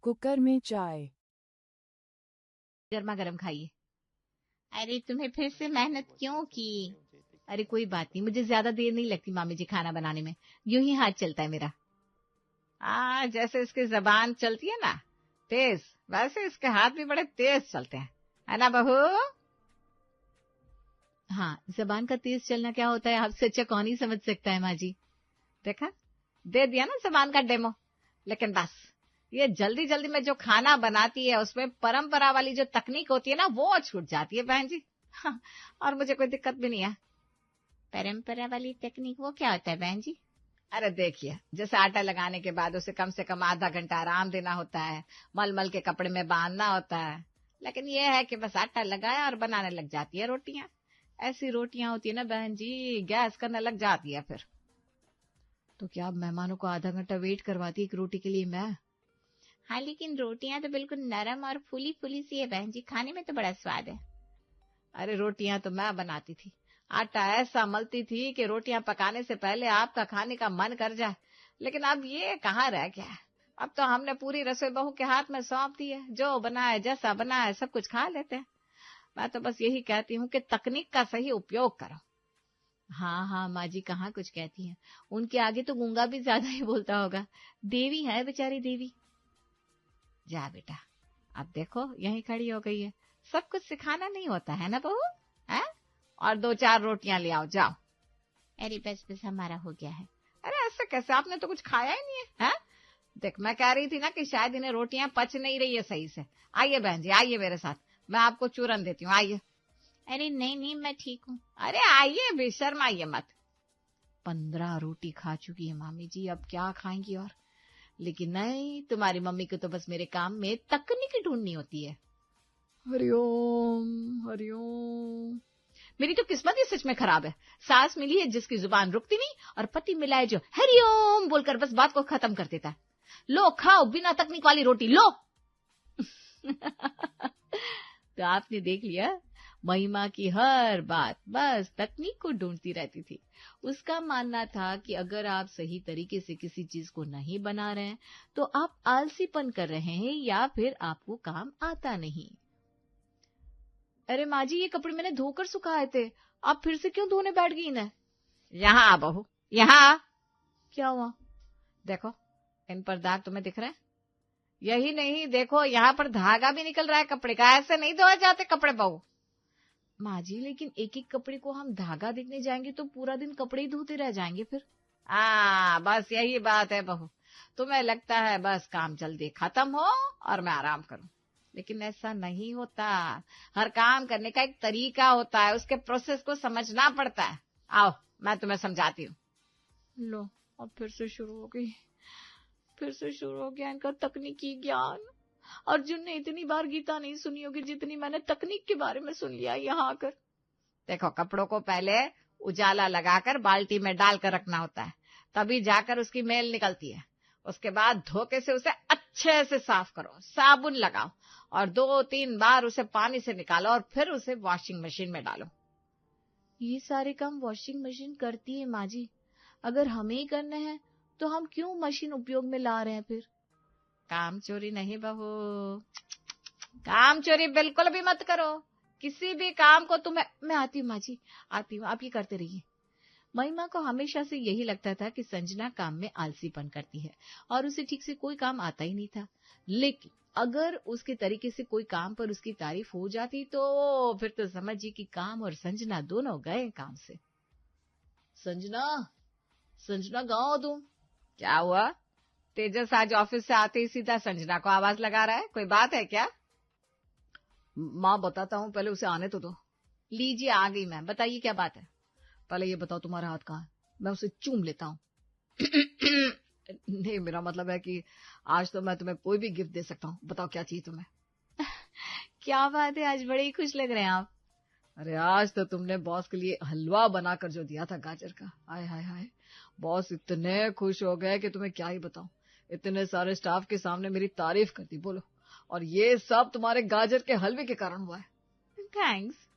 Cooker में चाय। गर्मा गर्म खाइए। अरे तुम्हें फिर से मेहनत क्यों की? अरे कोई बात नहीं, मुझे ज्यादा देर नहीं लगती मामी जी खाना बनाने में, यूं ही हाथ चलता है मेरा। जैसे इसकी जबान चलती है ना तेज, वैसे इसके हाथ भी बड़े तेज चलते हैं, है ना बहू? हाँ, जबान का तेज चलना क्या होता है आपसे अच्छा कौन ही समझ सकता है माँ जी। देखा, दे दिया ना जबान का डेमो। लेकिन बस ये जल्दी जल्दी में जो खाना बनाती है उसमें परंपरा वाली जो तकनीक होती है ना वो छूट जाती है बहन जी। हाँ, और मुझे कोई दिक्कत भी नहीं है। परंपरा वाली तकनीक वो क्या होता है बहन जी? अरे देखिए, जैसे आटा लगाने के बाद उसे कम से कम आधा घंटा आराम देना होता है, मलमल के कपड़े में बांधना होता है। लेकिन ये है कि बस आटा लगाया और बनाने लग जाती है रोटियां। ऐसी रोटियां होती है ना बहन जी, गैस करने लग जाती है फिर। तो क्या अब मेहमानों को आधा घंटा वेट करवाती एक रोटी के लिए मैं? हाँ, लेकिन रोटियां तो बिल्कुल नरम और फूली फूली सी है बहन जी, खाने में तो बड़ा स्वाद है। अरे रोटियां तो मैं बनाती थी, आटा ऐसा मलती थी कि रोटियां पकाने से पहले आपका खाने का मन कर जाए। लेकिन अब ये कहाँ रह गया है। अब तो हमने पूरी रसोई बहू के हाथ में सौंप दी है, जो बनाए जैसा बनाए सब कुछ खा लेते हैं। मैं तो बस यही कहती हूँ कि तकनीक का सही उपयोग करो। हाँ हाँ माँ जी कहाँ कुछ कहती हैं, उनके आगे तो गूंगा भी ज्यादा ही बोलता होगा। देवी है बेचारी देवी। जा बेटा, अब देखो यहीं खड़ी हो गई है। सब कुछ सिखाना नहीं होता है ना बहू, है? और 2-4 रोटियां ले आओ, जाओ। अरे बस बस हमारा हो गया है। अरे ऐसे कैसे, आपने तो कुछ खाया ही नहीं है, है? देख मैं कह रही थी ना कि शायद इन्हें रोटियां पच नहीं रही है सही से। आइए बहन जी, आइए मेरे साथ, मैं आपको चूरन देती हूँ, आइए। अरे नहीं नहीं मैं ठीक हूँ। अरे आइए, बेशर्म आइए मत। 15 रोटी खा चुकी है मामी जी, अब क्या खाएंगी और? लेकिन नहीं, तुम्हारी मम्मी को तो बस मेरे काम में तकनीक ढूंढनी होती है। हरिओम हरिओम। मेरी तो किस्मत ही सच में खराब है। सास मिली है जिसकी जुबान रुकती नहीं, और पति मिला है जो हरिओम बोलकर बस बात को खत्म कर देता है। लो खाओ बिना तकनीक वाली रोटी, लो। तो आपने देख लिया, महिमा की हर बात बस तकनीक को ढूंढती रहती थी। उसका मानना था कि अगर आप सही तरीके से किसी चीज को नहीं बना रहे हैं तो आप आलसीपन कर रहे हैं या फिर आपको काम आता नहीं। अरे माँ जी, ये कपड़े मैंने धोकर सुखाए थे, आप फिर से क्यों धोने बैठ गई ना? यहाँ आ बहू, यहाँ आ। क्या हुआ? देखो, इन पर दाग तुम्हें दिख रहे हैं? यही नहीं, देखो यहाँ पर धागा भी निकल रहा है कपड़े का। ऐसे नहीं धोए जाते कपड़े बहू। माँ जी, लेकिन एक एक कपड़े को हम धागा देखने जाएंगे तो पूरा दिन कपड़े ही धोते रह जाएंगे फिर। बस यही बात है बहू, तुम्हें लगता है बस काम जल्दी खत्म हो और मैं आराम करूं, लेकिन ऐसा नहीं होता। हर काम करने का एक तरीका होता है, उसके प्रोसेस को समझना पड़ता है। आओ मैं तुम्हें समझाती हूँ। लो, अब फिर से शुरू हो गई, फिर से शुरू हो गया इनका तकनीकी ज्ञान। अर्जुन ने इतनी बार गीता नहीं सुनी होगी जितनी मैंने तकनीक के बारे में सुन लिया यहाँ आकर। देखो, कपड़ों को पहले उजाला लगाकर बाल्टी में डालकर रखना होता है, तभी जाकर उसकी मेल निकलती है। उसके बाद धोखे से उसे अच्छे से साफ करो, साबुन लगाओ और 2-3 बार उसे पानी से निकालो और फिर उसे वॉशिंग मशीन में डालो। ये सारे काम वॉशिंग मशीन करती है माँ जी, अगर हमें ही करने हैं तो हम क्यों मशीन उपयोग में ला रहे हैं फिर? काम चोरी नहीं बहू, काम चोरी बिल्कुल भी मत करो। किसी भी काम को तुम्हें, मैं आती हूँ माँ जी, आती हूँ, आप ये करते रहिए। महिमा को हमेशा से यही लगता था कि संजना काम में आलसीपन करती है और उसे ठीक से कोई काम आता ही नहीं था। लेकिन अगर उसके तरीके से कोई काम पर उसकी तारीफ हो जाती तो फिर तो समझिए कि काम और संजना दोनों गए काम से। संजना, संजना गाँव तुम। क्या हुआ? तेजस आज ऑफिस से आते ही सीधा संजना को आवाज लगा रहा है, कोई बात है क्या? माँ बताता हूँ, पहले उसे आने तो दो। लीजिए आ गई मैं, बताइए क्या बात है। पहले ये बताओ तुम्हारा हाथ कहाँ है, मैं उसे चूम लेता हूँ। नहीं, मेरा मतलब है कि आज तो मैं तुम्हें कोई भी गिफ्ट दे सकता हूँ, बताओ क्या चाहिए तुम्हें। क्या बात है, आज बड़े ही खुश लग रहे हैं आप। अरे आज तो तुमने बॉस के लिए हलवा बनाकर जो दिया था गाजर का, हाय हाय हाय, बॉस इतने खुश हो गए कि तुम्हें क्या ही बताऊं। इतने सारे स्टाफ के सामने मेरी तारीफ कर दी, बोलो, और ये सब तुम्हारे गाजर के हलवे के कारण हुआ है। थैंक्स।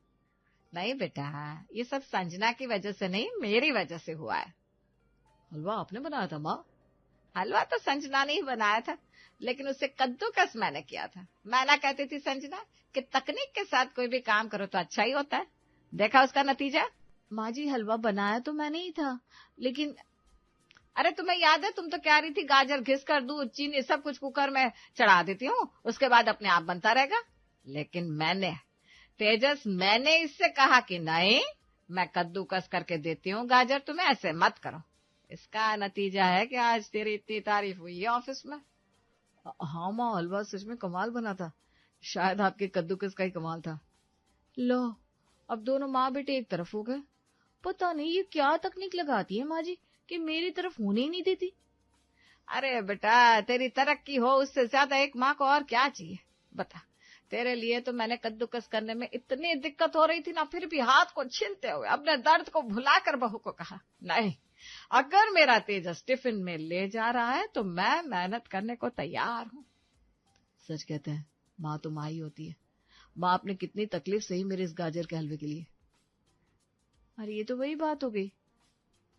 नहीं बेटा, ये सब संजना की वजह से नहीं, मेरी वजह से हुआ है। हलवा आपने बनाया था माँ? हलवा तो संजना ने ही बनाया था, लेकिन उससे कद्दूकस मैंने किया था। मैं ना कहती थी संजना कि तकनीक के साथ कोई भी काम करो तो अच्छा ही होता है। देखा उसका नतीजा। माँ जी, हलवा बनाया तो मैंने ही था, लेकिन अरे तुम्हें याद है, तुम तो कह रही थी गाजर घिस कर दूध चीनी सब कुछ कुकर में चढ़ा देती हूँ, उसके बाद अपने आप बनता रहेगा। लेकिन मैंने इससे कहा कि नहीं, मैं कद्दूकस करके देती हूँ गाजर, तुम्हें ऐसे मत करो। इसका नतीजा है कि आज तेरी इतनी तारीफ हुई है ऑफिस में। हाँ माँ, हलवा सच में कमाल बना था। शायद आपके कद्दूकस का ही कमाल था। लो, अब दोनों माँ बेटे एक तरफ हो गए। पता नहीं ये क्या तकनीक लगाती है माँ जी कि मेरी तरफ होने ही नहीं देती। अरे बेटा, तेरी तरक्की हो उससे ज्यादा एक माँ को और क्या चाहिए बता। तेरे लिए तो मैंने कद्दूकस करने में इतनी दिक्कत हो रही थी ना, फिर भी हाथ को छीलते हुए अपने दर्द को भुलाकर बहू को कहा, नहीं, अगर मेरा तेजस टिफिन में ले जा रहा है तो मैं मेहनत करने को तैयार हूँ। सच कहते हैं, माँ तो माँ ही होती है। माँ आपने कितनी तकलीफ सही मेरे इस गाजर के हलवे के लिए। अरे ये तो वही बात हो गई,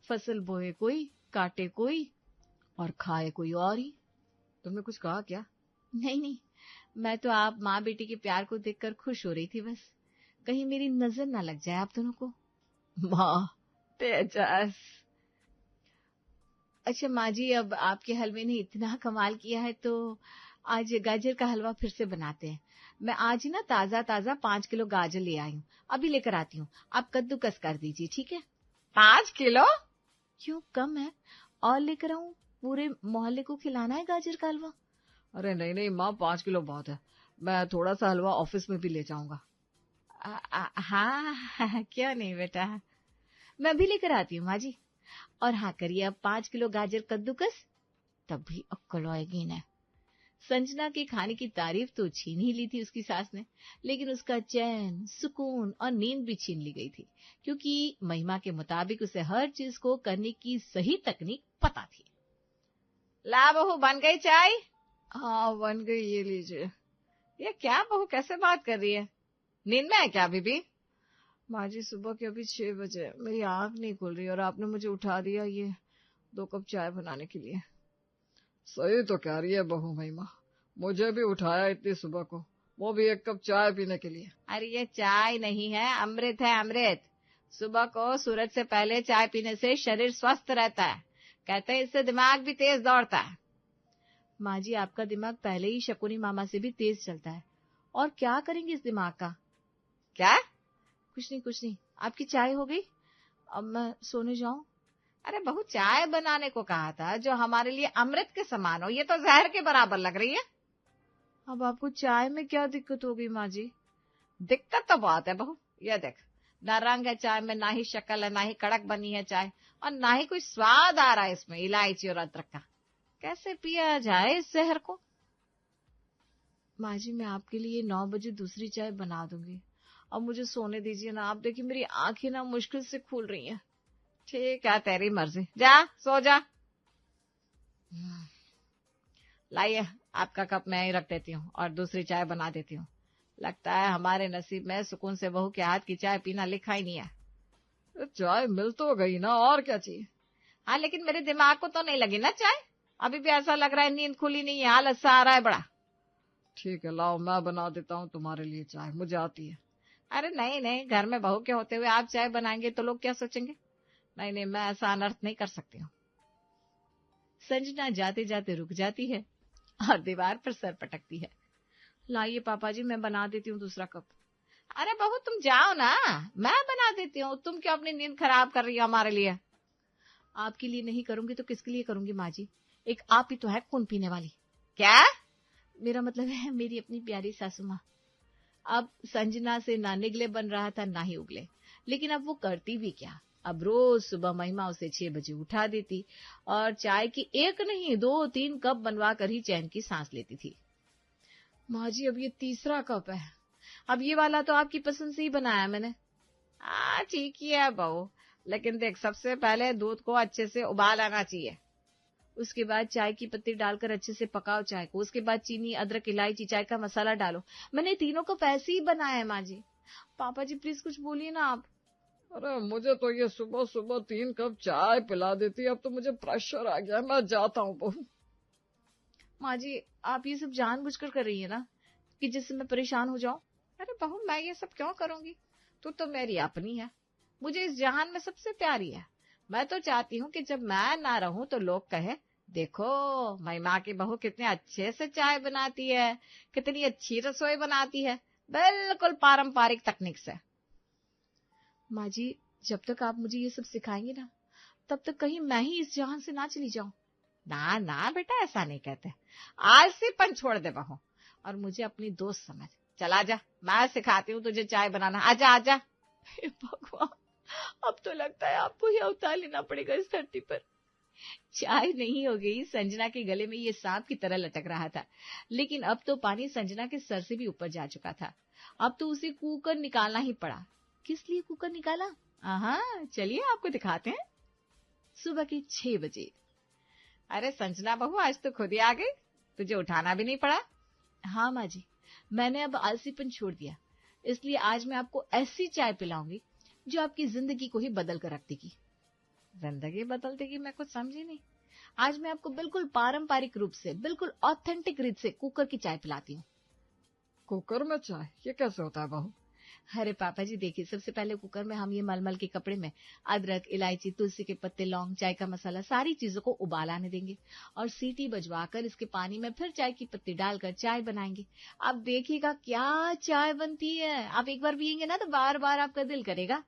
फसल बोए कोई, काटे कोई और खाए कोई और ही। तुमने कुछ कहा क्या? नहीं नहीं, मैं तो आप माँ बेटी के प्यार को देखकर खुश हो रही थी बस। कहीं मेरी नजर ना लग जाए आप दोनों को। माँ, तेजस। अच्छा माँ जी, अब आपके हलवे ने इतना कमाल किया है तो आज गाजर का हलवा फिर से बनाते हैं। मैं आज ना ताजा ताजा 5 किलो गाजर ले आई हूँ, अभी लेकर आती हूँ। आप कद्दूकस कर दीजिए, ठीक है? 5 किलो? क्यों, कम है? और लेकर आऊं? पूरे मोहल्ले को खिलाना है गाजर का हलवा। अरे नहीं नहीं माँ, 5 किलो बहुत है। मैं थोड़ा सा हलवा ऑफिस में भी ले जाऊंगा। हाँ क्यों नहीं बेटा, मैं भी लेकर आती हूँ माँ जी। और हाँ, करिए अब 5 किलो गाजर कद्दूकस, तब भी अक्कल आएगी ना। संजना के खाने की तारीफ तो छीन ही ली थी उसकी सास ने, लेकिन उसका चैन, सुकून और नींद भी छीन ली गई थी, क्योंकि महिमा के मुताबिक उसे हर चीज को करने की सही तकनीक पता थी। ला बहू, बन गई चाय? हाँ बन गई, ये लीजिए। ये क्या बहू, कैसे बात कर रही है? नींद में है क्या अभी भी? माँ जी, सुबह के अभी 6 बजे, मेरी आंख नहीं खुल रही और आपने मुझे उठा दिया ये 2 कप चाय बनाने के लिए। सही तो कह रही है बहू महिमा, मुझे भी उठाया इतनी सुबह को, वो भी 1 कप चाय पीने के लिए। अरे ये चाय नहीं है, अमृत है, अमृत। सुबह को सूरज से पहले चाय पीने से शरीर स्वस्थ रहता है, कहते हैं इससे दिमाग भी तेज दौड़ता है। माँ जी, आपका दिमाग पहले ही शकुनी मामा से भी तेज चलता है, और क्या करेंगे इस दिमाग का? क्या? कुछ नहीं कुछ नहीं, आपकी चाय हो गई, अब मैं सोने जाऊं? अरे बहू, चाय बनाने को कहा था जो हमारे लिए अमृत के समान हो, ये तो जहर के बराबर लग रही है। अब आपको चाय में क्या दिक्कत होगी माँ जी? दिक्कत तो बहुत है बहू, ये देख, ना रंग है चाय में, ना ही शक्ल है, ना ही कड़क बनी है चाय, और ना ही कोई स्वाद आ रहा है इसमें इलायची और अदरक का। कैसे पिया जाए इस जहर को? माँ जी, मैं आपके लिए 9 बजे दूसरी चाय बना दूंगी, अब मुझे सोने दीजिए ना। आप देखिए मेरी आंखें ना मुश्किल से खुल रही हैं। ठीक है, तेरी मर्जी, जा सो जा। लाइए, आपका कप मैं ही रख देती हूँ और दूसरी चाय बना देती हूँ। लगता है हमारे नसीब में सुकून से बहू के हाथ की चाय पीना लिखा ही नहीं है। चाय मिल तो गई ना, और क्या चाहिए? हाँ, लेकिन मेरे दिमाग को तो नहीं लगी ना चाय, अभी भी ऐसा लग रहा है नींद खुली नहीं है, आलस सा आ रहा है बड़ा। ठीक है, लाओ मैं बना देता हूँ तुम्हारे लिए चाय, मुझे आती है। अरे नहीं नहीं, घर में बहू के होते हुए आप चाय बनाएंगे तो लोग क्या सोचेंगे? नहीं नहीं, मैं ऐसा अनर्थ नहीं कर सकती हूँ। संजना जाते जाते रुक जाती है और दीवार पर सर पटकती है। लाइए पापा जी, मैं बना देती हूँ दूसरा कप। अरे बहू, तुम जाओ ना, मैं बना देती हूँ, तुम क्यों अपनी नींद खराब कर रही हो हमारे लिए? आपके लिए नहीं करूंगी तो किसके लिए करूंगी माँ जी? एक आप ही तो है खून पीने वाली। क्या? मेरा मतलब है मेरी अपनी प्यारी सासू माँ। अब संजना से ना निगले बन रहा था ना ही उगले, लेकिन अब वो करती भी क्या। अब रोज सुबह महिमा उसे 6 बजे उठा देती और चाय की 1 नहीं 2-3 कप बनवा कर ही चैन की सांस लेती थी। माँ जी, अब ये तीसरा कप है, अब ये वाला तो आपकी पसंद से ही बनाया मैंने। ठीक ही है बहू, लेकिन देख, सबसे पहले दूध को अच्छे से उबाल आना चाहिए, उसके बाद चाय की पत्ती डालकर अच्छे से पकाओ चाय को, उसके बाद चीनी, अदरक, इलायची, चाय का मसाला डालो। मैंने तीनों को ऐसे ही बनाया है माँ जी। पापा जी प्लीज कुछ बोलिए ना आप। अरे मुझे तो ये सुबह सुबह 3 कप चाय पिला देती, अब तो मुझे प्रेशर आ गया, मैं जाता हूँ बहू। माँ जी, आप ये सब जानबूझकर कर रही है ना, कि जिससे मैं परेशान हो जाऊं? अरे बहू, मैं ये सब क्यों करूंगी? तू तो मेरी अपनी है, मुझे इस जहान में सबसे प्यारी है। मैं तो चाहती हूँ कि जब मैं ना रहूं तो लोग कहे, देखो महिमा की बहू कितने अच्छे से चाय बनाती है, कितनी अच्छी रसोई बनाती है, बिल्कुल पारंपरिक तकनीक से। माँ जी, जब तक आप मुझे ये सब सिखाएंगे ना, तब तक कहीं मैं ही इस जहान से ना चली जाऊं। ना ना बेटा, ऐसा नहीं कहते। आलसीपन छोड़ दे बहू और मुझे अपनी दोस्त समझ। चला जा, मैं सिखाती हूँ तुझे चाय बनाना। आजा आजा। हे भगवान, अब तो लगता है आपको ही अवतार लेना पड़ेगा इस धरती पर। चाय नहीं हो गई, संजना के गले में ये सांप की तरह लटक रहा था। लेकिन अब तो पानी संजना के सर से भी ऊपर जा चुका था। अब तो उसे कुकर निकालना ही पड़ा। किस लिए कुकर निकाला? हाँ, चलिए आपको दिखाते हैं। सुबह के 6 बजे। अरे संजना बहू, आज तो खुद ही आ गई, तुझे उठाना भी नहीं पड़ा। हाँ माँ जी, मैंने अब आलसीपन छोड़ दिया, इसलिए आज मैं आपको ऐसी चाय पिलाऊंगी जो आपकी जिंदगी को ही बदल कर रख देगी। जिंदगी बदल देगी? मैं कुछ समझी नहीं। आज मैं आपको बिल्कुल पारंपरिक रूप से, बिल्कुल ऑथेंटिक रीत से कुकर की चाय पिलाती हूँ। कुकर में चाय? ये कैसे होता है बहू? अरे पापा जी, देखिए, सबसे पहले कुकर में हम ये मलमल के कपड़े में अदरक, इलायची, तुलसी के पत्ते, लौंग, चाय का मसाला, सारी चीजों को उबाल आने देंगे और सीटी बजवाकर इसके पानी में फिर चाय की पत्ती डालकर चाय बनाएंगे। आप देखिएगा क्या चाय बनती है। आप एक बार पियेंगे ना तो बार बार आपका दिल करेगा।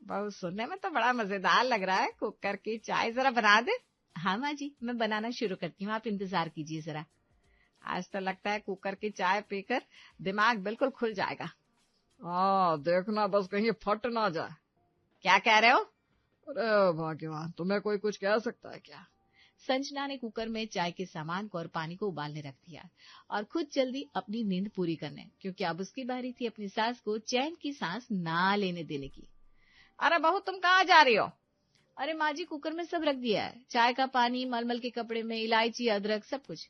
बहुत सुनने में तो बड़ा मजेदार लग रहा है। कुकर की चाय जरा बना दे। हाँ माँ जी, मैं बनाना शुरू करती हूँ, आप इंतजार कीजिए जरा। आज तो लगता है कुकर की चाय पीकर दिमाग बिल्कुल खुल जाएगा। हाँ, देखना बस कहीं फट ना जाए। क्या कह रहे हो? अरे भाग्यवान, तुम्हें कोई कुछ कह सकता है क्या? संजना ने कुकर में चाय के सामान को और पानी को उबालने रख दिया और खुद जल्दी अपनी नींद पूरी करने, क्योंकि अब उसकी बारी थी अपनी सास को चैन की सांस ना लेने देने की। अरे बहू, तुम कहाँ जा रही हो? अरे माँ जी, कुकर में सब रख दिया है, चाय का पानी, मलमल के कपड़े में इलायची, अदरक, सब कुछ।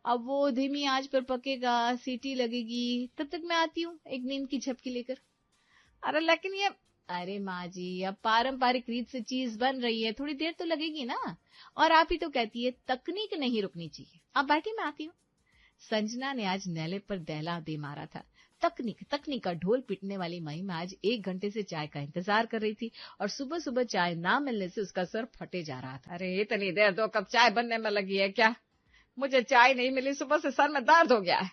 अब वो धीमी आंच पर पकेगा, सीटी लगेगी, तब तक मैं आती हूँ एक नींद की झपकी लेकर। अरे लेकिन ये, अरे माँ जी, अब पारंपरिक रीत से चीज बन रही है, थोड़ी देर तो लगेगी ना। और आप ही तो कहती है तकनीक नहीं रुकनी चाहिए। अब बैठी, मैं आती हूँ। संजना ने आज नैले पर दहला दे मारा था। तकनीक तकनीक का ढोल पीटने वाली महिमा आज 1 घंटे से चाय का इंतजार कर रही थी और सुबह सुबह चाय ना मिलने से उसका सर फटे जा रहा था। अरे इतनी देर 2 कप चाय बनने में लगी है क्या? मुझे चाय नहीं मिली, सुबह से सर में दर्द हो गया है।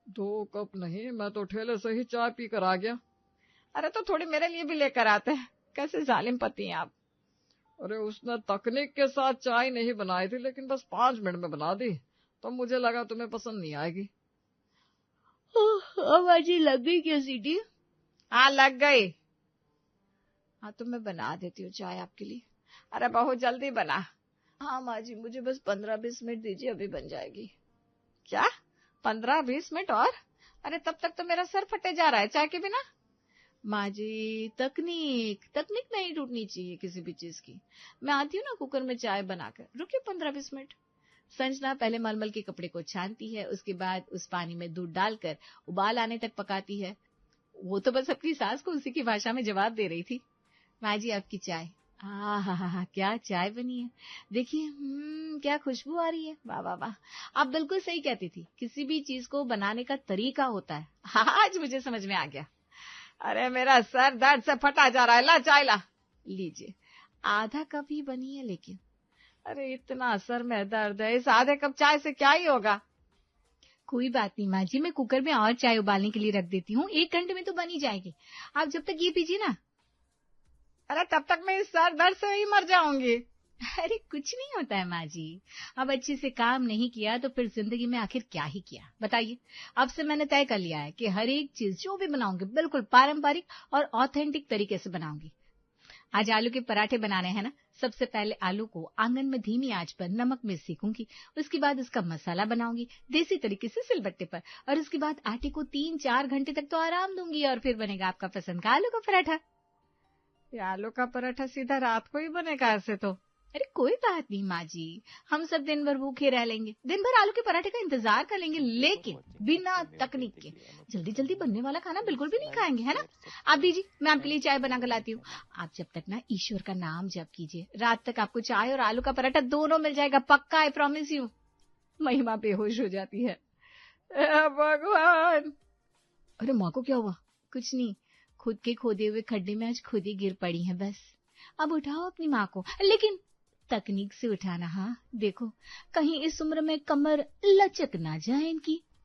2 कप नहीं, मैं तो ठेले से ही चाय पी कर आ गया। अरे तो थोड़ी मेरे लिए भी लेकर आते हैं। कैसे जालिम पति हैं आप। अरे उसने तकनीक के साथ चाय नहीं बनाई थी, लेकिन बस 5 मिनट में बना दी, तो मुझे लगा तुम्हें पसंद नहीं आएगी। माँ जी, लग गई क्या सीटी? हाँ, लग गई। हाँ, तो मैं बना देती हूँ चाय आपके लिए। अरे बहुत जल्दी बना। हाँ माँ जी, मुझे बस 15-20 मिनट दीजिए, अभी बन जाएगी। क्या 15-20 मिनट और? अरे तब तक तो मेरा सर फटे जा रहा है चाय के बिना। माँ जी, तकनीक तकनीक नहीं टूटनी चाहिए किसी भी चीज की। मैं आती हूँ ना कुकर में चाय बनाकर, रुकिए 15-20 मिनट। संजना पहले मलमल के कपड़े को छानती है, उसके बाद उस पानी में दूध डालकर उबाल आने तक पकाती है। वो तो बस अपनी सास को उसी की भाषा में जवाब दे रही थी। माँ जी, आपकी चाय। हाँ, क्या चाय बनी है। देखिए, क्या खुशबू आ रही है। वाह वाह वाह, आप बिल्कुल सही कहती थी, किसी भी चीज को बनाने का तरीका होता है। आज मुझे समझ में आ गया। अरे मेरा सर दर्द से फटा जा रहा है, ला चाय ला। लीजिए, आधा कप ही बनी है लेकिन। अरे इतना सर में दर्द है, इस आधे कप चाय से क्या ही होगा। कोई बात नहीं माँ जी, मैं कुकर में और चाय उबालने के लिए रख देती हूँ, 1 घंटे में तो बनी जाएगी। आप जब तक ये पीजिए ना। अरे तब तक मैं इस सर दर्द से ही मर जाऊंगी। अरे कुछ नहीं होता है माँ जी, अब अच्छे से काम नहीं किया तो फिर जिंदगी में आखिर क्या ही किया, बताइए। अब से मैंने तय कर लिया है कि हर एक चीज जो भी बनाऊंगी बिल्कुल पारंपरिक और ऑथेंटिक तरीके से बनाऊंगी। आज आलू के पराठे बनाने हैं ना। सबसे पहले आलू को आंगन में धीमी आंच पर नमक में सेकूंगी, उसके बाद उसका मसाला बनाऊंगी देसी तरीके से सिलबट्टे पर, और उसके बाद आटे को 3-4 घंटे तक तो आराम दूंगी और फिर बनेगा आपका पसंद का आलू का पराठा। ये आलू का पराठा सीधा रात को ही बनेगा ऐसे तो। अरे कोई बात नहीं माँ जी, हम सब दिन भर भूखे रह लेंगे, दिन भर आलू के पराठे का इंतजार कर लेंगे, लेकिन बिना तकनीक के जल्दी जल्दी बनने वाला खाना बिल्कुल भी नहीं खाएंगे, है ना। आप दीजिए, मैं आपके लिए चाय बना कर लाती हूँ। आप जब तक ना ईश्वर का नाम जप कीजिए, रात तक आपको चाय और आलू का पराठा दोनों मिल जाएगा, पक्का, आई प्रॉमिस यू। महिमा बेहोश हो जाती है। भगवान! अरे माँ को क्या हुआ? कुछ नहीं, खुद के खोदे हुए खड्डे में आज खुद ही गिर पड़ी हैं बस। अब उठाओ अपनी माँ को, लेकिन तकनीक से उठाना। हाँ देखो, कहीं इस उम्र में कमर लचक ना जाए इनकी।